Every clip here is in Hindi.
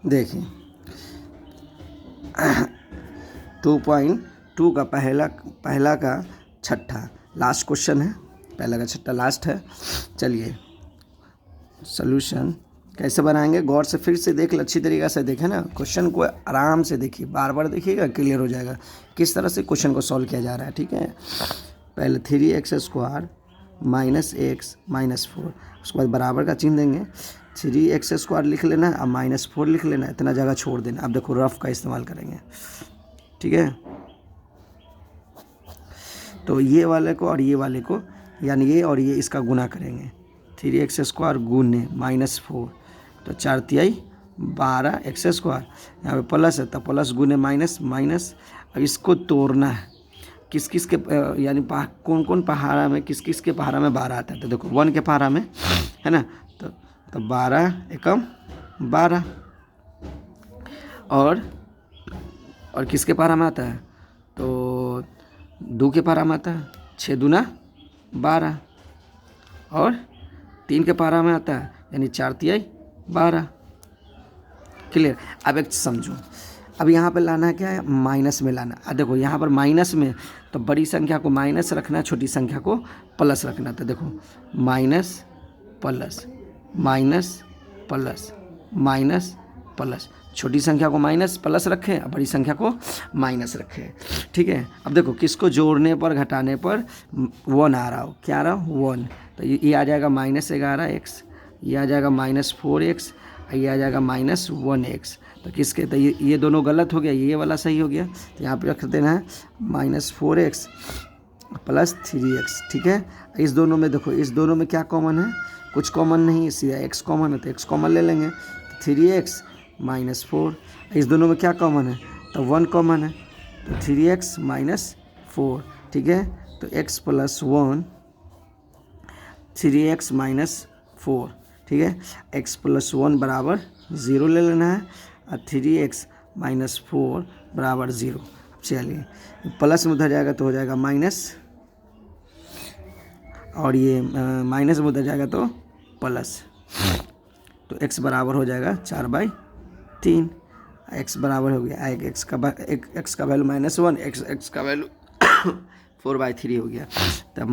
देखिए 2.2 का पहला का छठा लास्ट क्वेश्चन है, पहला का छठा लास्ट है। चलिए सॉल्यूशन कैसे बनाएंगे, गौर से फिर से देख, अच्छी तरीक़े से देखें ना, क्वेश्चन को आराम से देखिए, बार बार देखिएगा, क्लियर हो जाएगा किस तरह से क्वेश्चन को सॉल्व किया जा रहा है। ठीक है, पहले 3x² माइनस एक्स माइनस 4, उसके बाद बराबर का चिन्ह देंगे, 3x² लिख लेना है, अब -4 लिख लेना है, इतना जगह छोड़ देना। अब देखो रफ का इस्तेमाल करेंगे। ठीक है, तो ये वाले को और ये वाले को, यानी ये और ये, इसका गुना करेंगे। 3x² गुने -4 तो 4 तिहाई 12 x², यहाँ पे प्लस है तो प्लस गुने माइनस माइनस। अब इसको तोड़ना है, किस किस के यानी कौन कौन पहाड़ा में, किस किस के पहाड़ा में 12 आता है। तो देखो 1 के पहाड़ा में है ना, तो 12 एकम 12, और किसके पहाड़ा में आता है, तो 2 के पहाड़ा में आता है, 6 दूना 12, और 3 के पहाड़ा में आता है, यानी 4 तिहाई 12। क्लियर। अब एक समझो, अब यहाँ पे लाना है क्या है, माइनस में लाना। अब देखो यहाँ पर माइनस में, तो बड़ी संख्या को माइनस रखना, छोटी संख्या को प्लस रखना। तो देखो minus plus minus plus minus plus, छोटी संख्या को माइनस प्लस रखें और बड़ी संख्या को माइनस रखें। ठीक है, अब देखो किसको जोड़ने पर घटाने पर 1 आ रहा हो, क्या आ रहा हो 1, तो ये आ जाएगा -11x, ये आ जाएगा -4x, ये आ जाएगा -1x। तो किसके, तो ये दोनों गलत हो गया, ये वाला सही हो गया, तो यहाँ पे रख देना है -4x + 3x। ठीक है, इस दोनों में देखो, इस दोनों में क्या कॉमन है, कुछ कॉमन नहीं है, सीधा x कॉमन है, तो x कॉमन ले लेंगे, 3x -4। इस दोनों में क्या कॉमन है, तो 1 कॉमन है, तो 3x -4। ठीक है, तो x + 1 3x -4। ठीक है, x + 1 बराबर 0 ले लेना है, और 3x -4 बराबर 0। चलिए प्लस में उधर जाएगा तो हो जाएगा माइनस, और ये माइनस में उधर जाएगा तो प्लस, तो x बराबर हो जाएगा 4/3। x बराबर हो गया, x का वैल्यू -1, x का वैल्यू 4/3 हो गया। तब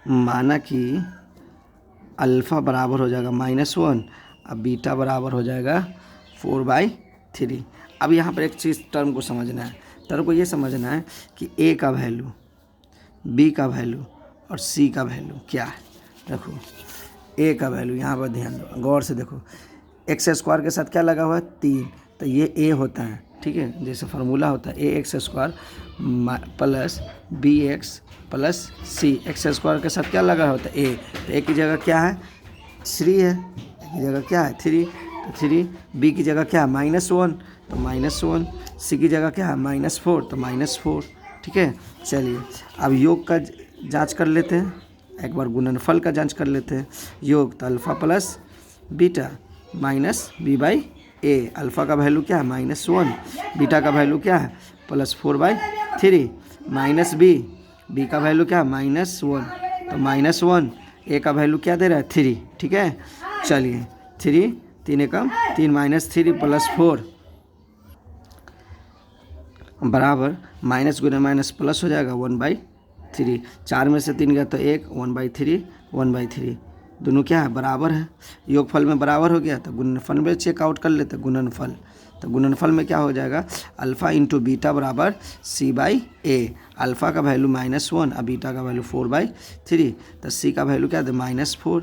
माना कि अल्फ़ा बराबर हो जाएगा -1, अब बीटा बराबर हो जाएगा 4/3। अब यहाँ पर एक चीज़ टर्म को समझना है, टर्म को ये समझना है कि a का वैल्यू, b का वैल्यू और c का वैल्यू क्या है। देखो a का वैल्यू, यहाँ पर ध्यान दो, गौर से देखो, x² के साथ क्या लगा हुआ है 3, तो ये a होता है। ठीक है, जैसे फार्मूला होता है ax² + bx + c, x² के साथ क्या लगा होता है a, तो a की जगह क्या है 3 है, a की जगह क्या है 3, तो 3, b की जगह क्या है -1, तो -1, c की जगह क्या है -4, तो -4। ठीक है, चलिए अब योग का जांच कर लेते हैं, एक बार गुणनफल का जांच कर लेते हैं। योग तो alpha plus beta minus b/a, alpha का वैल्यू क्या है -1, बीटा का वैल्यू क्या है +4/3, माइनस b का वैल्यू क्या है -1, तो -1, a का वैल्यू क्या दे रहा है 3। ठीक है, चलिए 3 3 एकम 3 -3 + 4 बराबर माइनस गुना माइनस प्लस हो जाएगा 1/3। 4 में से 3 गया तो 1, 1/3 दोनों क्या है बराबर है, योगफल में बराबर हो गया, तो गुणनफल में चेकआउट कर लेते हैं गुणनफल। तो गुणनफल में क्या हो जाएगा, अल्फ़ा इंटू बीटा बराबर c/a, अल्फ़ा का वैल्यू -1 और बीटा का वैल्यू 4/3, तो c का वैल्यू क्या है -4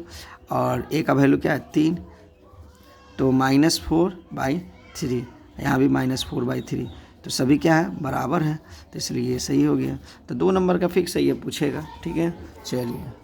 और a का वैल्यू क्या है 3, तो -4/3, यहाँ भी -4/3, तो सभी क्या है बराबर है, तो इसलिए ये सही हो गया। तो 2 नंबर का फिक्स है, ये पूछेगा। ठीक है, चलिए।